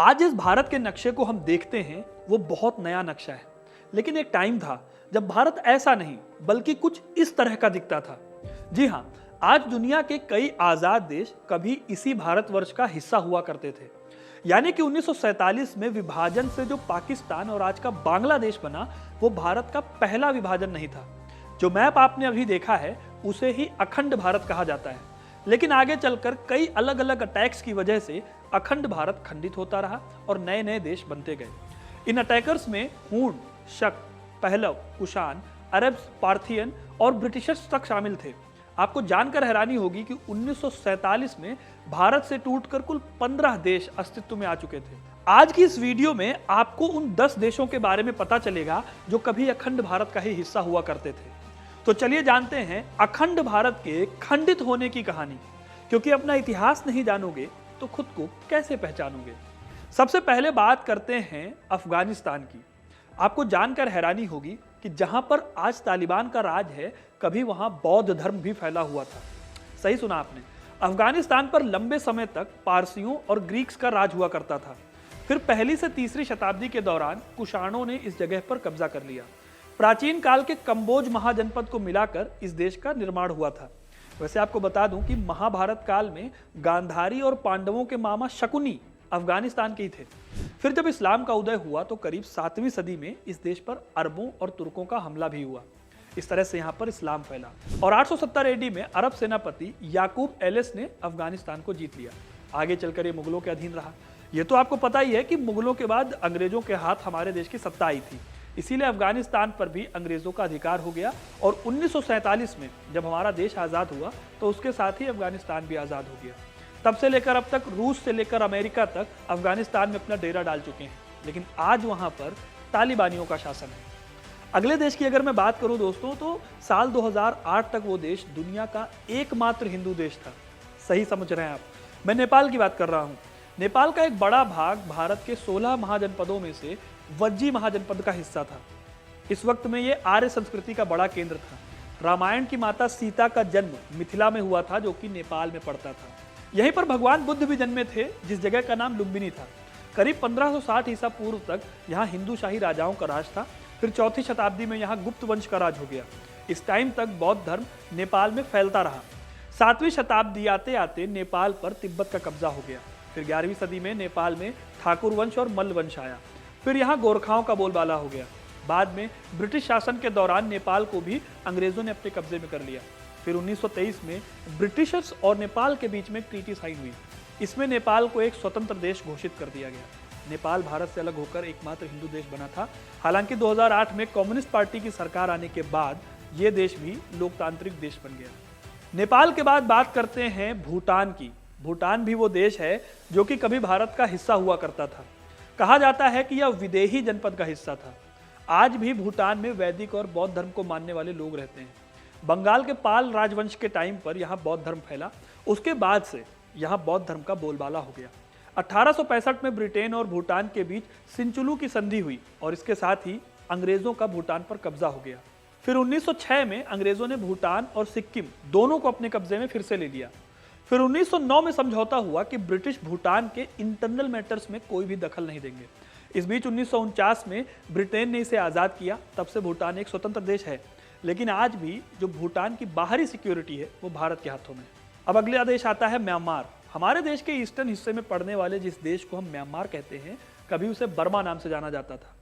आज इस भारत के नक्शे को हम देखते हैं वो बहुत नया नक्शा है, लेकिन एक टाइम था जब भारत ऐसा नहीं बल्कि कुछ इस तरह का दिखता था। जी हाँ, आज दुनिया के कई आजाद देश कभी इसी भारतवर्ष का हिस्सा हुआ करते थे। यानी कि 1947 में विभाजन से जो पाकिस्तान और आज का बांग्लादेश बना, वो भारत का पहला विभाजन नहीं था। जो मैप आपने अभी देखा है उसे ही अखंड भारत कहा जाता है, लेकिन आगे चलकर कई अलग अलग अटैक्स की वजह से अखंड भारत खंडित होता रहा और नए नए देश बनते गए। इन अटैकर्स में हूण, शक, पहलव, कुषाण, अरब्स, पार्थियन और ब्रिटिशर्स तक शामिल थे। आपको जानकर हैरानी होगी कि 1947 में भारत से टूटकर कुल 15 देश अस्तित्व में आ चुके थे। आज की इस वीडियो में आपको उन 10 देशों के बारे में पता चलेगा जो कभी अखंड भारत का ही हिस्सा हुआ करते थे। तो चलिए जानते हैं अखंड भारत के खंडित होने की कहानी, क्योंकि अपना इतिहास नहीं जानोगे तो खुद को कैसे पहचानोगे। सबसे पहले बात करते हैं अफगानिस्तान की। आपको जानकर हैरानी होगी कि जहां पर आज तालिबान का राज है, कभी वहां बौद्ध धर्म भी फैला हुआ था। सही सुना आपने। अफगानिस्तान पर लंबे समय तक पारसियों और ग्रीक्स का राज हुआ करता था। फिर पहली से तीसरी शताब्दी के दौरान कुषाणों ने इस जगह पर कब्जा कर लिया। प्राचीन काल के कंबोज महाजनपद को मिलाकर इस देश का निर्माण हुआ था। वैसे आपको बता दूं कि महाभारत काल में गांधारी और पांडवों के मामा शकुनी अफगानिस्तान के ही थे। फिर जब इस्लाम का उदय हुआ तो करीब 7वीं सदी में इस देश पर अरबों और तुर्कों का हमला भी हुआ। इस तरह से यहाँ पर इस्लाम फैला और 870 एडी में अरब सेनापति याकूब एलिस ने अफगानिस्तान को जीत लिया। आगे चलकर ये मुगलों के अधीन रहा। ये तो आपको पता ही है कि मुगलों के बाद अंग्रेजों के हाथ हमारे देश की सत्ता आई थी, इसीलिए अफगानिस्तान पर भी अंग्रेजों का अधिकार हो गया। और 1947 में जब हमारा देश आज़ाद हुआ तो उसके साथ ही अफगानिस्तान भी आज़ाद हो गया। तब से लेकर अब तक रूस से लेकर अमेरिका तक अफगानिस्तान में अपना डेरा डाल चुके हैं, लेकिन आज वहां पर तालिबानियों का शासन है। अगले देश की अगर मैं बात करूं दोस्तों, तो साल 2008 तक वो देश दुनिया का एकमात्र हिंदू देश था। सही समझ रहे हैं आप, मैं नेपाल की बात कर रहा हूं। नेपाल का एक बड़ा भाग भारत के 16 महाजनपदों में से वज्जी महाजनपद का हिस्सा था। इस वक्त में ये आर्य संस्कृति का बड़ा केंद्र था। रामायण की माता सीता का जन्म मिथिला में हुआ था, जो कि नेपाल में पड़ता था। यहीं पर भगवान बुद्ध भी जन्मे थे, जिस जगह का नाम लुम्बिनी था। करीब 1560 ईसा पूर्व तक यहाँ हिंदू शाही राजाओं का राज था। फिर 4वीं शताब्दी में यहाँ गुप्त वंश का राज हो गया। इस टाइम तक बौद्ध धर्म नेपाल में फैलता रहा। 7वीं शताब्दी आते आते नेपाल पर तिब्बत का कब्जा हो गया। फिर 11वीं सदी में नेपाल में ठाकुर वंश और मल्ल वंश आया। फिर यहाँ गोरखाओं का बोलबाला हो गया। बाद में ब्रिटिश शासन के दौरान नेपाल को भी अंग्रेजों ने अपने कब्जे में कर लिया। फिर 1923 में ब्रिटिशर्स और नेपाल के बीच में ट्रीटी साइन हुई। इसमें नेपाल को एक स्वतंत्र देश घोषित कर दिया गया। नेपाल भारत से अलग होकर एकमात्र हिंदू देश बना था। हालांकि 2008 में कम्युनिस्ट पार्टी की सरकार आने के बाद ये देश भी लोकतांत्रिक देश बन गया। नेपाल के बाद बात करते हैं भूटान की। भूटान भी वो देश है जो कि कभी भारत का हिस्सा हुआ करता था। कहा जाता है कि यह विदेही जनपद का हिस्सा था। आज भी भूटान में वैदिक और बौद्ध धर्म को मानने वाले लोग रहते हैं। बंगाल के पाल राजवंश के टाइम पर यहाँ बौद्ध धर्म फैला। उसके बाद से यहाँ बौद्ध धर्म का बोलबाला हो गया। 1865 में ब्रिटेन और भूटान के बीच सिंचुलू की संधि हुई और इसके साथ ही अंग्रेजों का भूटान पर कब्जा हो गया। फिर 1906 में अंग्रेजों ने भूटान और सिक्किम दोनों को अपने कब्जे में फिर से ले लिया। फिर 1909 में समझौता हुआ कि ब्रिटिश भूटान के इंटरनल मैटर्स में कोई भी दखल नहीं देंगे। इस बीच 1949 में ब्रिटेन ने इसे आज़ाद किया। तब से भूटान एक स्वतंत्र देश है, लेकिन आज भी जो भूटान की बाहरी सिक्योरिटी है वो भारत के हाथों में। अब अगला देश आता है म्यांमार। हमारे देश के ईस्टर्न हिस्से में पड़ने वाले जिस देश को हम म्यांमार कहते हैं, कभी उसे बर्मा नाम से जाना जाता था।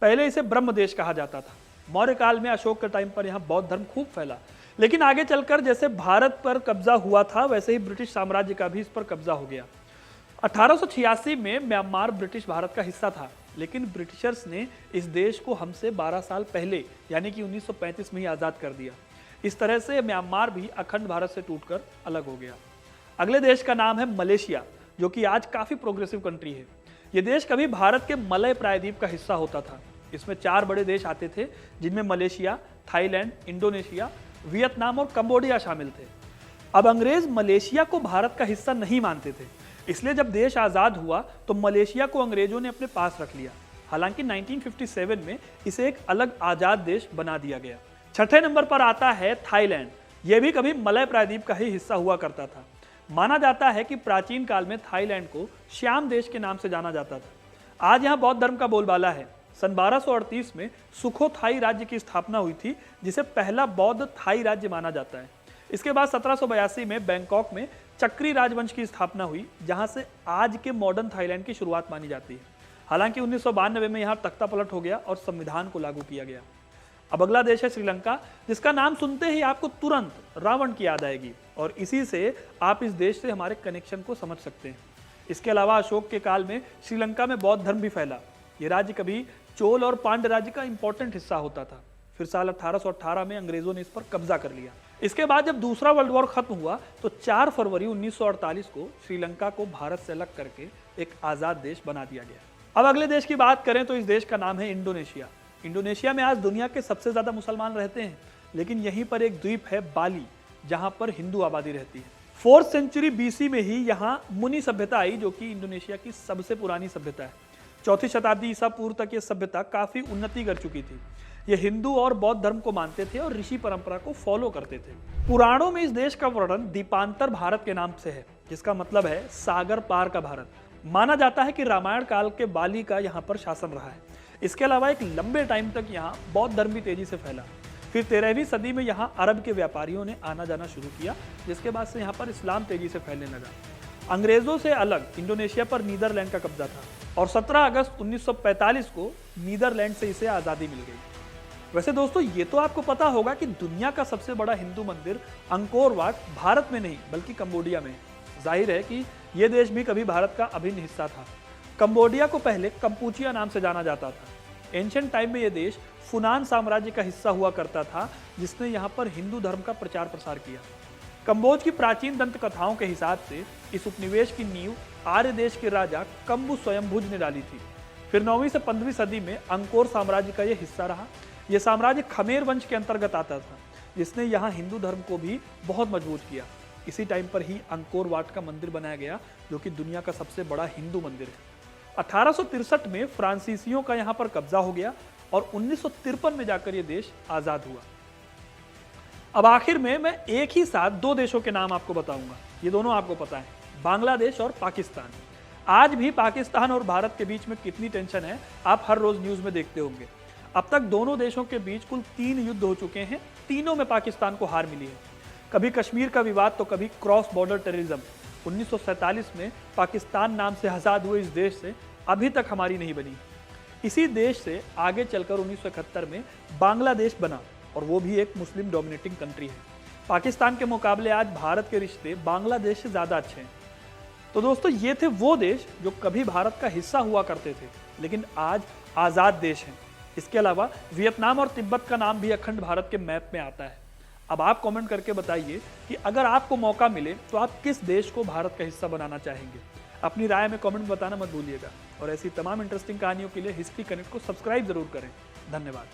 पहले इसे ब्रह्म देश कहा जाता था। मौर्य काल में अशोक के टाइम पर यहाँ बौद्ध धर्म खूब फैला, लेकिन आगे चलकर जैसे भारत पर कब्जा हुआ था वैसे ही ब्रिटिश साम्राज्य का भी इस पर कब्जा हो गया। 1886 में म्यांमार ब्रिटिश भारत का हिस्सा था, लेकिन ब्रिटिशर्स ने इस देश को हमसे 12 साल पहले यानी कि 1935 में ही आज़ाद कर दिया। इस तरह से म्यांमार भी अखंड भारत से टूटकर अलग हो गया। अगले देश का नाम है मलेशिया, जो कि आज काफ़ी प्रोग्रेसिव कंट्री है। ये देश कभी भारत के मलय प्रायद्वीप का हिस्सा होता था। इसमें 4 बड़े देश आते थे, जिनमें मलेशिया, थाईलैंड, इंडोनेशिया, वियतनाम और कंबोडिया शामिल थे। अब अंग्रेज मलेशिया को भारत का हिस्सा नहीं मानते थे, इसलिए जब देश आज़ाद हुआ तो मलेशिया को अंग्रेजों ने अपने पास रख लिया। हालांकि 1957 में इसे एक अलग आज़ाद देश बना दिया गया। 6ठे नंबर पर आता है थाईलैंड। यह भी कभी मलय प्रायद्वीप का ही हिस्सा हुआ करता था। माना जाता है कि प्राचीन काल में थाईलैंड को श्याम देश के नाम से जाना जाता था। आज यहाँ बौद्ध धर्म का बोलबाला है। सन 1238 में सुखो थाई राज्य की स्थापना हुई थी, जिसे पहला बौद्ध थाई राज्य माना जाता है। इसके बाद 1782 में बैंकॉक में चक्री राजवंश की स्थापना हुई, जहां से आज के मॉडर्न थाईलैंड की शुरुआत मानी जाती है। हालांकि 1992 में यहाँ तख्ता पलट हो गया और संविधान को लागू किया गया। अब अगला देश है श्रीलंका, जिसका नाम सुनते ही आपको तुरंत रावण की याद आएगी और इसी से आप इस देश से हमारे कनेक्शन को समझ सकते हैं। इसके अलावा अशोक के काल में श्रीलंका में बौद्ध धर्म भी फैला। ये राज्य कभी चोल और पांड्य राज्य का इंपॉर्टेंट हिस्सा होता था। फिर साल 1818 में अंग्रेजों ने इस पर कब्जा कर लिया। इसके बाद जब दूसरा वर्ल्ड वॉर खत्म हुआ तो 4 फरवरी 1948 को श्रीलंका को भारत से अलग करके एक आजाद देश बना दिया गया। अब अगले देश की बात करें तो इस देश का नाम है इंडोनेशिया। इंडोनेशिया में आज दुनिया के सबसे ज्यादा मुसलमान रहते हैं, लेकिन यहीं पर एक द्वीप है बाली, जहां पर हिंदू आबादी रहती है। 4th सेंचुरी BC में ही यहाँ मुनि सभ्यता आई, जो कि इंडोनेशिया की सबसे पुरानी सभ्यता है। 4वीं शताब्दी ईसा पूर्व तक ये सभ्यता काफी उन्नति कर चुकी थी। ये हिंदू और बौद्ध धर्म को मानते थे और ऋषि परंपरा को फॉलो करते थे। पुराणों में इस देश का वर्णन दीपांतर भारत के नाम से है, जिसका मतलब है सागर पार का भारत। माना जाता है कि रामायण काल के बाली का यहाँ पर शासन रहा है। इसके अलावा एक लंबे टाइम तक यहाँ बौद्ध धर्म भी तेजी से फैला। फिर 13वीं सदी में यहाँ अरब के व्यापारियों ने आना जाना शुरू किया, जिसके बाद से यहाँ पर इस्लाम तेजी से फैलने लगा। अंग्रेजों से अलग इंडोनेशिया पर नीदरलैंड का कब्जा था और 17 अगस्त 1945 को नीदरलैंड से इसे आज़ादी मिल गई। वैसे दोस्तों, ये तो आपको पता होगा कि दुनिया का सबसे बड़ा हिंदू मंदिर अंकोर वाट भारत में नहीं बल्कि कंबोडिया में है। जाहिर है कि ये देश भी कभी भारत का अभिन्न हिस्सा था। कंबोडिया को पहले कंपूचिया नाम से जाना जाता था। एंशिएंट टाइम में ये देश फुनान साम्राज्य का हिस्सा हुआ करता था, जिसने यहाँ पर हिंदू धर्म का प्रचार प्रसार किया। कंबोज की प्राचीन दंत कथाओं के हिसाब से इस उपनिवेश की नींव आर्य देश के राजा कंबु स्वयंभुज ने डाली थी। फिर 9वीं से 15वीं सदी में अंकोर साम्राज्य का यह हिस्सा रहा। यह साम्राज्य खमेर वंश के अंतर्गत आता था, जिसने यहाँ हिंदू धर्म को भी बहुत मजबूत किया। इसी टाइम पर ही अंकोर वाट का मंदिर बनाया गया, जो कि दुनिया का सबसे बड़ा हिंदू मंदिर है। 1863 में फ्रांसीसियों का यहाँ पर कब्जा हो गया और 1953 में जाकर यह देश आजाद हुआ। अब आखिर में मैं एक ही साथ 2 देशों के नाम आपको बताऊंगा। ये दोनों आपको पता है, बांग्लादेश और पाकिस्तान। आज भी पाकिस्तान और भारत के बीच में कितनी टेंशन है, आप हर रोज न्यूज में देखते होंगे। अब तक दोनों देशों के बीच कुल 3 युद्ध हो चुके हैं। तीनों में पाकिस्तान को हार मिली है। कभी कश्मीर का विवाद तो कभी क्रॉस बॉर्डर टेररिज्म। 1947 में पाकिस्तान नाम से आजाद हुए इस देश से अभी तक हमारी नहीं बनी। इसी देश से आगे चलकर 1971 में बांग्लादेश बना, और वो भी एक मुस्लिम डोमिनेटिंग कंट्री है। पाकिस्तान के मुकाबले आज भारत के रिश्ते बांग्लादेश से ज़्यादा अच्छे हैं। तो दोस्तों, ये थे वो देश जो कभी भारत का हिस्सा हुआ करते थे, लेकिन आज आज़ाद देश हैं। इसके अलावा वियतनाम और तिब्बत का नाम भी अखंड भारत के मैप में आता है। अब आप कमेंट करके बताइए कि अगर आपको मौका मिले तो आप किस देश को भारत का हिस्सा बनाना चाहेंगे। अपनी राय में कमेंट बताना मत भूलिएगा और ऐसी तमाम इंटरेस्टिंग कहानियों के लिए हिस्ट्री कनेक्ट को सब्सक्राइब जरूर करें। धन्यवाद।